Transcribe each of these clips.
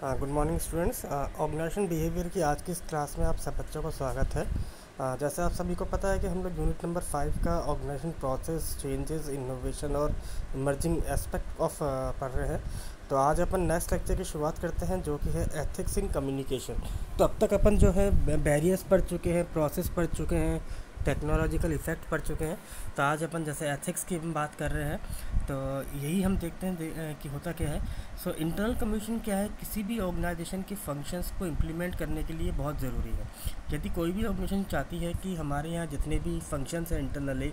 Good morning students. Organisation behaviour की आज की इस क्लास में आप सब बच्चों को स्वागत है। जैसे आप सभी को पता है कि हम लोग यूनिट नंबर 5 का ऑर्गेनाइजेशन प्रोसेस चेंजेस इनोवेशन और इमर्जिंग एस्पेक्ट ऑफ पढ़ रहे हैं। तो आज अपन नेक्स्ट लेक्चर की शुरुआत करते हैं जो कि है एथिक्स इन कम्युनिकेशन। तो अब तक अपन जो है बैरियर्स पढ़ चुके हैं, प्रोसेस पढ़ चुके हैं, टेक्नोलॉजिकल इफ़ेक्ट पढ़ चुके हैं। तो आज अपन जैसे एथिक्स की बात कर रहे हैं, तो यही हम देखते हैं कि होता क्या है। सो इंटरनल कम्युनिकेशन क्या है, किसी भी ऑर्गेनाइजेशन के फंक्शंस को इम्प्लीमेंट करने के लिए बहुत ज़रूरी है। यदि कोई भी ऑर्गेनाइजेशन चाहती है कि हमारे यहाँ जितने भी फंक्शंस हैं इंटरनली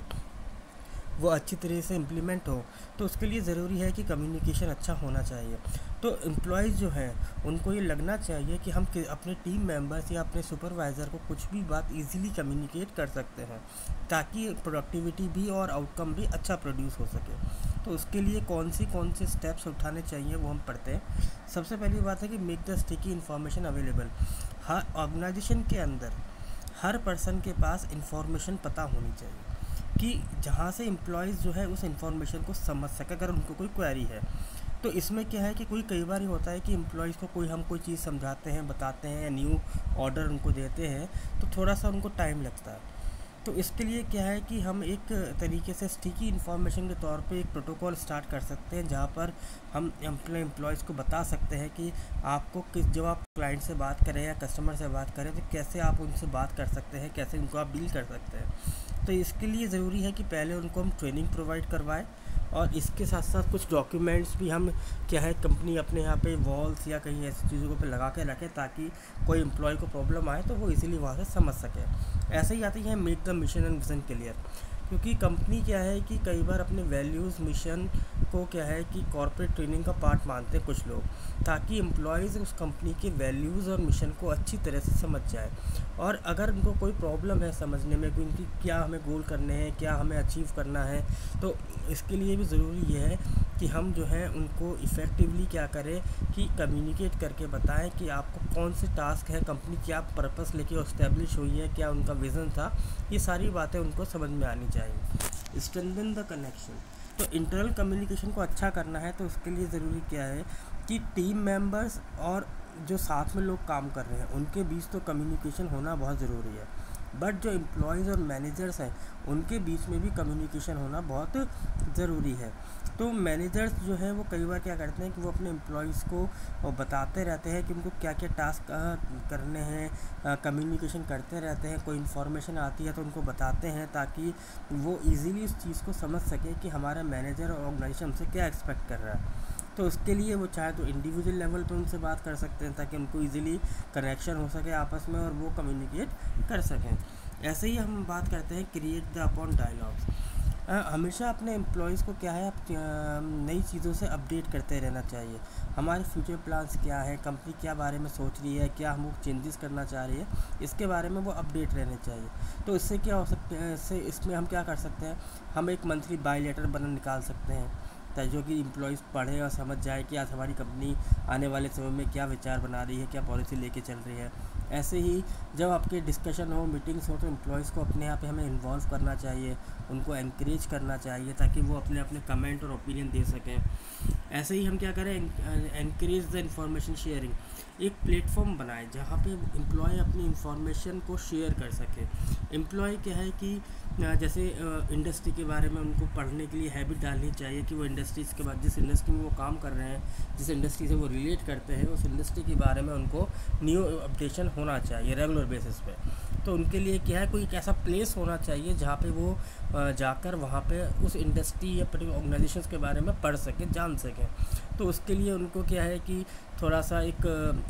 वो अच्छी तरह से इम्प्लीमेंट हो, तो उसके लिए ज़रूरी है कि कम्युनिकेशन अच्छा होना चाहिए। तो एम्प्लॉयज़ जो हैं उनको ये लगना चाहिए कि हम अपने टीम मेंबर्स या अपने सुपरवाइज़र को कुछ भी बात इजीली कम्युनिकेट कर सकते हैं, ताकि प्रोडक्टिविटी भी और आउटकम भी अच्छा प्रोड्यूस हो सके। तो उसके लिए कौन से स्टेप्स उठाने चाहिए वो हम पढ़ते हैं। सबसे पहली बात है कि make the sticky information available. हर ऑर्गेनाइजेशन के अंदर हर पर्सन के पास इंफॉर्मेशन पता होनी चाहिए कि जहाँ से एम्प्लॉयज़ जो है उस इंफॉर्मेशन को समझ सके अगर उनको कोई क्वेरी है। तो इसमें क्या है कि कई बार होता है कि एम्प्लॉयज़ को हम कोई चीज़ समझाते हैं, बताते हैं या न्यू ऑर्डर उनको देते हैं, तो थोड़ा सा उनको टाइम लगता है। तो इसके लिए क्या है कि हम एक तरीके से स्टिकी इन्फॉर्मेशन के तौर पे एक प्रोटोकॉल स्टार्ट कर सकते हैं, जहाँ पर हम अपने एम्प्लॉयज़ को बता सकते हैं कि आपको जब आप क्लाइंट से बात करें या कस्टमर से बात करें तो कैसे आप उनसे बात कर सकते हैं, कैसे उनको आप डील कर सकते हैं। तो इसके लिए ज़रूरी है कि पहले उनको हम ट्रेनिंग प्रोवाइड करवाएं, और इसके साथ साथ कुछ डॉक्यूमेंट्स भी हम क्या है कंपनी अपने यहाँ पे वॉल्स या कहीं ऐसी चीज़ों पे लगा के रखें, ताकि कोई एम्प्लॉय को प्रॉब्लम आए तो वो इजीली वहाँ से समझ सके। ऐसे ही आती है make the mission and vision clear, क्योंकि कंपनी क्या है कि कई बार अपने वैल्यूज़ मिशन को क्या है कि कॉर्पोरेट ट्रेनिंग का पार्ट मानते हैं कुछ लोग, ताकि एम्प्लॉयज़ उस कंपनी के वैल्यूज़ और मिशन को अच्छी तरह से समझ जाए। और अगर उनको कोई प्रॉब्लम है समझने में कि उनकी क्या हमें गोल करने हैं, क्या हमें अचीव करना है, तो इसके लिए भी ज़रूरी ये है कि हम जो है उनको इफ़ेक्टिवली क्या करें कि कम्युनिकेट करके बताएं कि आपको कौन से टास्क है, कंपनी क्या पर्पस लेके इस्टेब्लिश हुई है, क्या उनका विज़न था। ये सारी बातें उनको समझ में आनी चाहिए। Strengthen the connection. तो इंटरनल कम्युनिकेशन को अच्छा करना है तो उसके लिए ज़रूरी क्या है कि टीम मेंबर्स और जो साथ में लोग काम कर रहे हैं उनके बीच तो कम्युनिकेशन होना बहुत ज़रूरी है। बट जो एम्प्लॉयज़ और मैनेजर्स हैं उनके बीच में भी कम्युनिकेशन होना बहुत ज़रूरी है। तो मैनेजर्स जो है वो कई बार क्या करते हैं कि वो अपने एम्प्लॉयज़ को बताते रहते हैं कि उनको क्या क्या टास्क करने हैं, कम्युनिकेशन करते रहते हैं। कोई इन्फॉर्मेशन आती है तो उनको बताते हैं, ताकि वो इजीली उस चीज़ को समझ सके कि हमारा मैनेजर और ऑर्गेनाइजेशन हमसे क्या एक्सपेक्ट कर रहा है। तो उसके लिए वो चाहे तो इंडिविजुअल लेवल पे उनसे बात कर सकते हैं, ताकि उनको इजीली कनेक्शन हो सके आपस में और वो कम्युनिकेट कर सकें। ऐसे ही हम बात करते हैं क्रिएट द अपॉन डायलॉग्स। हमेशा अपने एम्प्लॉयज़ को क्या है नई चीज़ों से अपडेट करते रहना चाहिए। हमारे फ्यूचर प्लान्स क्या है, कंपनी क्या बारे में सोच रही है, क्या हम चेंजेस करना चाह रही है, इसके बारे में वो अपडेट रहने चाहिए। तो इससे क्या हो सकता है, इसमें हम क्या कर सकते हैं, हम एक मंथली बाय लेटर निकाल सकते हैं, जो कि एम्प्लॉयज़ पढ़े और समझ जाए कि आज हमारी कंपनी आने वाले समय में क्या विचार बना रही है, क्या पॉलिसी लेके चल रही है। ऐसे ही जब आपके डिस्कशन हो, मीटिंग्स हो, तो एम्प्लॉयज़ को अपने यहाँ पे हमें इन्वॉल्व करना चाहिए, उनको एनकरेज करना चाहिए, ताकि वो अपने अपने कमेंट और ओपिनियन दे सकें। ऐसे ही हम क्या करें, एनकरेज द इंफॉर्मेशन शेयरिंग। एक प्लेटफॉर्म बनाए जहाँ पे एम्प्लॉय अपनी इंफॉर्मेशन को शेयर कर सके। एम्प्लॉय क्या है कि जैसे इंडस्ट्री के बारे में उनको पढ़ने के लिए हैबिट डालनी चाहिए कि वो इंडस्ट्रीज़ के बाद जिस इंडस्ट्री में वो काम कर रहे हैं, जिस इंडस्ट्री से वो रिलेट करते हैं, उस इंडस्ट्री के बारे में उनको न्यू अपडेशन होना चाहिए रेगुलर बेसिस पे। तो उनके लिए क्या है, कोई एक ऐसा प्लेस होना चाहिए जहाँ पे वो जाकर वहाँ पे उस इंडस्ट्री या ऑर्गेनाइजेशंस के बारे में पढ़ सकें, जान सकें। तो उसके लिए उनको क्या है कि थोड़ा सा एक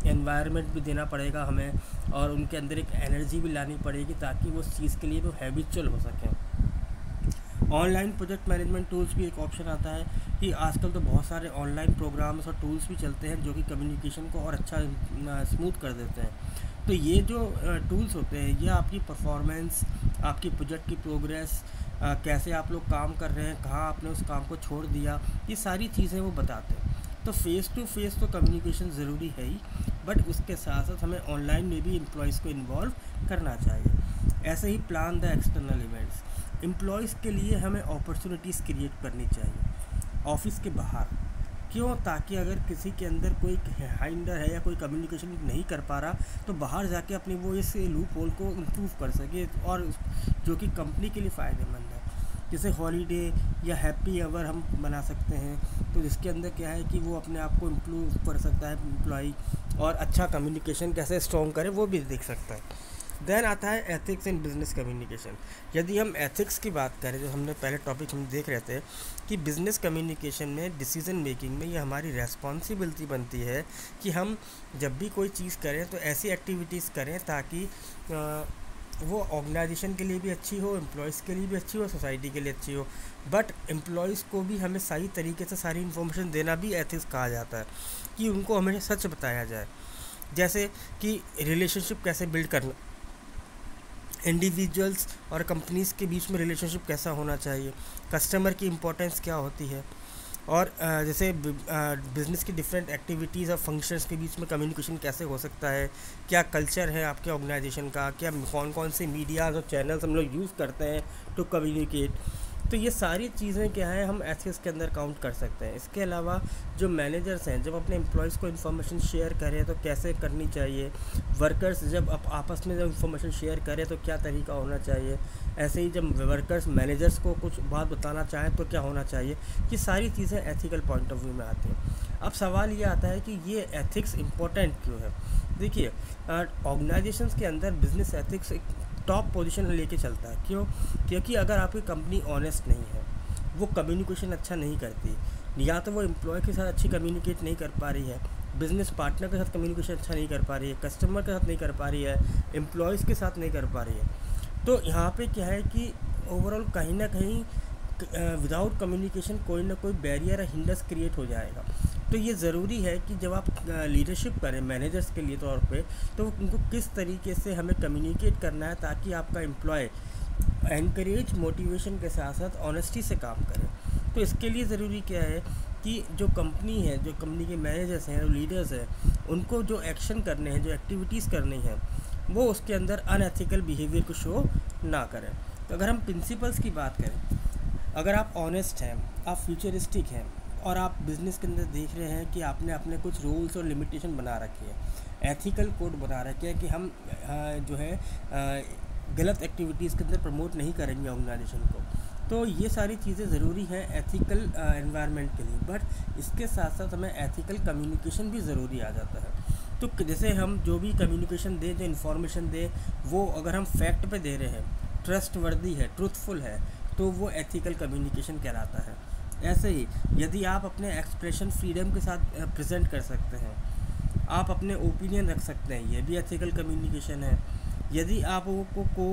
एनवायरनमेंट भी देना पड़ेगा हमें, और उनके अंदर एक एनर्जी भी लानी पड़ेगी, ताकि वो उस चीज़ के लिए वो हैबिचुअल हो सकें। ऑनलाइन प्रोजेक्ट मैनेजमेंट टूल्स भी एक ऑप्शन आता है कि आजकल तो बहुत सारे ऑनलाइन प्रोग्राम्स और टूल्स भी चलते हैं जो कि कम्युनिकेशन को और अच्छा स्मूथ कर देते हैं। तो ये जो टूल्स होते हैं ये आपकी परफॉर्मेंस, आपकी प्रोजेक्ट की प्रोग्रेस, कैसे आप लोग काम कर रहे हैं, कहाँ आपने उस काम को छोड़ दिया, ये सारी चीज़ें वो बताते हैं। तो फेस टू फेस तो कम्युनिकेशन ज़रूरी है ही, बट उसके साथ साथ हमें ऑनलाइन में भी एम्प्लॉयज़ को इन्वॉल्व करना चाहिए। ऐसे ही plan the external events. Employees के लिए हमें अपॉर्चुनिटीज़ क्रिएट करनी चाहिए ऑफिस के बाहर। क्यों? ताकि अगर किसी के अंदर कोई हाइंडर है या कोई कम्युनिकेशन नहीं कर पा रहा तो बाहर जाके अपनी वो इस लूप होल को इम्प्रूव कर सके, और जो कि कंपनी के लिए फ़ायदेमंद है। जैसे हॉलीडे या हैप्पी आवर हम बना सकते हैं, तो जिसके अंदर क्या है कि वो अपने आप को इम्प्रूव कर सकता है एम्प्लॉई, और अच्छा कम्युनिकेशन कैसे स्ट्रॉन्ग करे वो भी देख सकता है। देन आता है एथिक्स इन बिजनेस कम्युनिकेशन। यदि हम एथिक्स की बात करें, जो हमने पहले टॉपिक हम देख रहे थे कि बिज़नेस कम्युनिकेशन में, डिसीजन मेकिंग में, ये हमारी रेस्पॉन्सिबिलिटी बनती है कि हम जब भी कोई चीज़ करें तो ऐसी एक्टिविटीज़ करें ताकि वो ऑर्गेनाइजेशन के लिए भी अच्छी हो, एम्प्लॉयज़ के लिए भी अच्छी हो, सोसाइटी के लिए अच्छी हो। बट एम्प्लॉयज़ को भी हमें सही तरीके से सारी इन्फॉर्मेशन देना भी एथिक्स कहा जाता है, कि उनको हमेशा सच बताया जाए। जैसे कि रिलेशनशिप कैसे बिल्ड करना, इंडिविजुअल्स और कंपनीज़ के बीच में रिलेशनशिप कैसा होना चाहिए, कस्टमर की इम्पोर्टेंस क्या होती है, और जैसे बिज़नेस की डिफरेंट एक्टिविटीज़ और फंक्शंस के बीच में कम्युनिकेशन कैसे हो सकता है, क्या कल्चर है आपके ऑर्गेनाइजेशन का, क्या कौन कौन से मीडियाज़ और चैनल्स हम लोग यूज़ करते हैं टू कम्युनिकेट। तो ये सारी चीज़ें क्या है हम एथिक्स के अंदर काउंट कर सकते हैं। इसके अलावा जो मैनेजर्स हैं, जब अपने एम्प्लॉयज़ को इन्फॉर्मेशन शेयर करें तो कैसे करनी चाहिए, वर्कर्स जब आपस में जब इन्फॉर्मेशन शेयर करें तो क्या तरीका होना चाहिए, ऐसे ही जब वर्कर्स मैनेजर्स को कुछ बात बताना चाहें तो क्या होना चाहिए, ये सारी चीज़ें एथिकल पॉइंट ऑफ व्यू में आती हैं। अब सवाल ये आता है कि ये एथिक्स इम्पोर्टेंट क्यों है। देखिए, ऑर्गेनाइजेशंस के अंदर बिजनेस एथिक्स एक टॉप पोजीशन लेके चलता है। क्यों? क्योंकि अगर आपकी कंपनी ऑनेस्ट नहीं है, वो कम्युनिकेशन अच्छा नहीं करती, या तो वो एम्प्लॉय के साथ अच्छी कम्युनिकेट नहीं कर पा रही है, बिज़नेस पार्टनर के साथ कम्युनिकेशन अच्छा नहीं कर पा रही है, कस्टमर के साथ नहीं कर पा रही है, एम्प्लॉयज़ के साथ नहीं कर पा रही है, तो यहाँ पे क्या है कि ओवरऑल कहीं ना कहीं विदाउट कम्युनिकेशन कोई ना कोई बैरियर या हिंडर्स क्रिएट हो जाएगा। तो ये ज़रूरी है कि जब आप लीडरशिप करें मैनेजर्स के लिए तौर पे, तो उनको किस तरीके से हमें कम्युनिकेट करना है ताकि आपका एम्प्लॉय एनकरेज मोटिवेशन के साथ साथ ऑनेस्टी से काम करे। तो इसके लिए ज़रूरी क्या है कि जो कंपनी है, जो कंपनी के मैनेजर्स हैं, जो लीडर्स हैं, उनको जो एक्शन करने हैं, जो एक्टिविटीज़ करनी हैं, वो उसके अंदर अनएथिकल बिहेवियर को शो ना करें। तो अगर हम प्रिंसिपल्स की बात करें, अगर आप ऑनेस्ट हैं, आप फ्यूचरिस्टिक हैं, और आप बिज़नेस के अंदर देख रहे हैं कि आपने अपने कुछ रूल्स और लिमिटेशन बना रखे हैं, एथिकल कोड बना रखे हैं कि हम जो है गलत एक्टिविटीज़ के अंदर प्रमोट नहीं करेंगे ऑर्गेनाइजेशन को, तो ये सारी चीज़ें ज़रूरी हैं एथिकल एनवायरनमेंट के लिए। बट इसके साथ साथ हमें एथिकल कम्युनिकेशन भी ज़रूरी आ जाता है। तो जैसे हम जो भी कम्युनिकेशन दें, जो इन्फॉर्मेशन दें, वो अगर हम फैक्ट पे दे रहे हैं, ट्रस्टवर्दी है, ट्रूथफुल है, तो वो एथिकल कम्युनिकेशन कहलाता है। ऐसे ही यदि आप अपने एक्सप्रेशन फ्रीडम के साथ प्रेजेंट कर सकते हैं, आप अपने ओपिनियन रख सकते हैं, ये भी एथिकल कम्युनिकेशन है। यदि आप लोगों को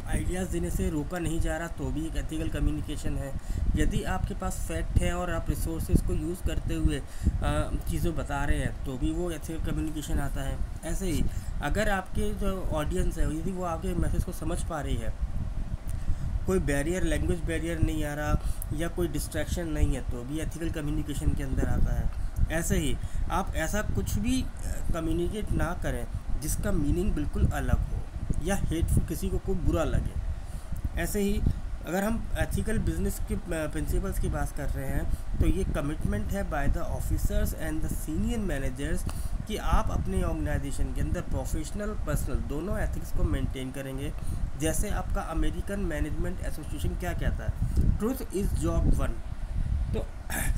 आइडियाज़ देने से रोका नहीं जा रहा तो भी एक एथिकल कम्युनिकेशन है। यदि आपके पास फैक्ट है और आप रिसोर्सेज को यूज़ करते हुए चीज़ें बता रहे हैं तो भी वो एथिकल कम्युनिकेशन आता है। ऐसे ही अगर आपके जो ऑडियंस है, यदि वो आपके मैसेज को समझ पा रही है, कोई बैरियर, लैंग्वेज बैरियर नहीं आ रहा या कोई डिस्ट्रैक्शन नहीं है, तो भी एथिकल कम्युनिकेशन के अंदर आता है। ऐसे ही आप ऐसा कुछ भी कम्युनिकेट ना करें जिसका मीनिंग बिल्कुल अलग हो या हेटफुल, किसी को कोई बुरा लगे। ऐसे ही अगर हम एथिकल बिजनेस के प्रिंसिपल्स की बात कर रहे हैं, तो ये कमिटमेंट है by the officers and the senior managers कि आप अपने ऑर्गेनाइजेशन के अंदर प्रोफेशनल पर्सनल दोनों एथिक्स को मेंटेन करेंगे। जैसे आपका अमेरिकन मैनेजमेंट एसोसिएशन क्या कहता है, ट्रूथ इज़ जॉब वन, तो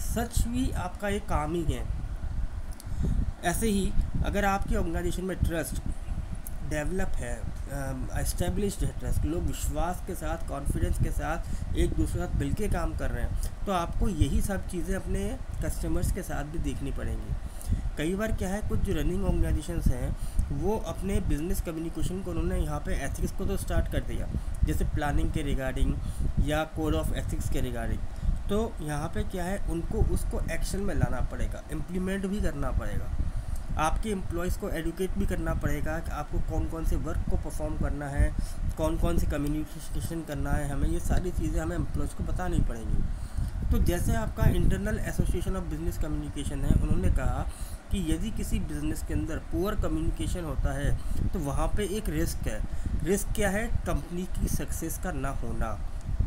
सच भी आपका एक काम ही है। ऐसे ही अगर आपके ऑर्गेनाइजेशन में ट्रस्ट डेवलप है, एस्टेब्लिश्ड है ट्रस्ट, लोग विश्वास के साथ, कॉन्फिडेंस के साथ एक दूसरे के साथ मिलके काम कर रहे हैं, तो आपको यही सब चीज़ें अपने कस्टमर्स के साथ भी देखनी पड़ेंगी। कई बार क्या है, कुछ जो रनिंग ऑर्गेनाइजेशंस हैं वो अपने बिजनेस कम्युनिकेशन को उन्होंने यहाँ पे एथिक्स को तो स्टार्ट कर दिया, जैसे प्लानिंग के रिगार्डिंग या कोड ऑफ एथिक्स के रिगार्डिंग। तो यहाँ पे क्या है, उनको उसको एक्शन में लाना पड़ेगा, इम्प्लीमेंट भी करना पड़ेगा। आपके एम्प्लॉयज़ को एडुकेट भी करना पड़ेगा कि आपको कौन कौन से वर्क को परफॉर्म करना है, कौन कौन से कम्युनिकेशन करना है, हमें ये सारी चीज़ें हमें एम्प्लॉयज़ को बतानी पड़ेंगी। तो जैसे आपका internal association of business communication है, उन्होंने कहा कि यदि किसी बिज़नेस के अंदर पुअर कम्युनिकेशन होता है तो वहाँ पे एक रिस्क है। रिस्क क्या है? कंपनी की सक्सेस का ना होना।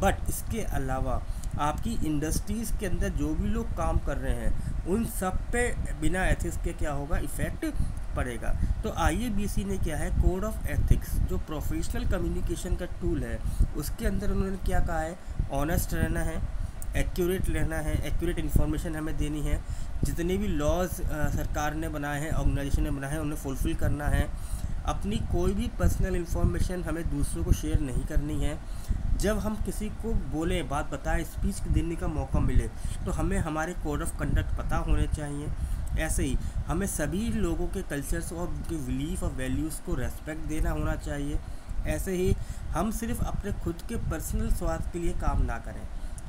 बट इसके अलावा आपकी इंडस्ट्रीज़ के अंदर जो भी लोग काम कर रहे हैं उन सब पे बिना एथिक्स के क्या होगा, इफ़ेक्ट पड़ेगा। तो IABC ने क्या है, कोड ऑफ एथिक्स जो प्रोफेशनल कम्युनिकेशन का टूल है उसके अंदर उन्होंने क्या कहा है, ऑनेस्ट रहना है, एक्यूरेट रहना है, एक्यूरेट इन्फॉर्मेशन हमें देनी है, जितने भी लॉज सरकार ने बनाए हैं, ऑर्गेनाइजेशन ने बनाए हैं, उन्हें फुलफ़िल करना है, अपनी कोई भी पर्सनल इन्फॉर्मेशन हमें दूसरों को शेयर नहीं करनी है। जब हम किसी को बोलें, बात बताएं, स्पीच देने का मौका मिले तो हमें हमारे कोड ऑफ कंडक्ट पता होने चाहिए। ऐसे ही हमें सभी लोगों के कल्चर्स और उनके बिलीफ और वैल्यूज़ को रेस्पेक्ट देना होना चाहिए। ऐसे ही हम सिर्फ अपने खुद के पर्सनल स्वार्थ के लिए काम ना करें,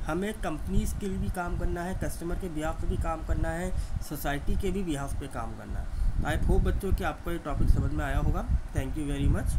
हमें कंपनीज़ के लिए भी काम करना है, कस्टमर के बिहाफ पे भी काम करना है, सोसाइटी के भी बिहाफ पे काम करना है। आई होप बच्चों कि आपको ये टॉपिक समझ में आया होगा। Thank you very much.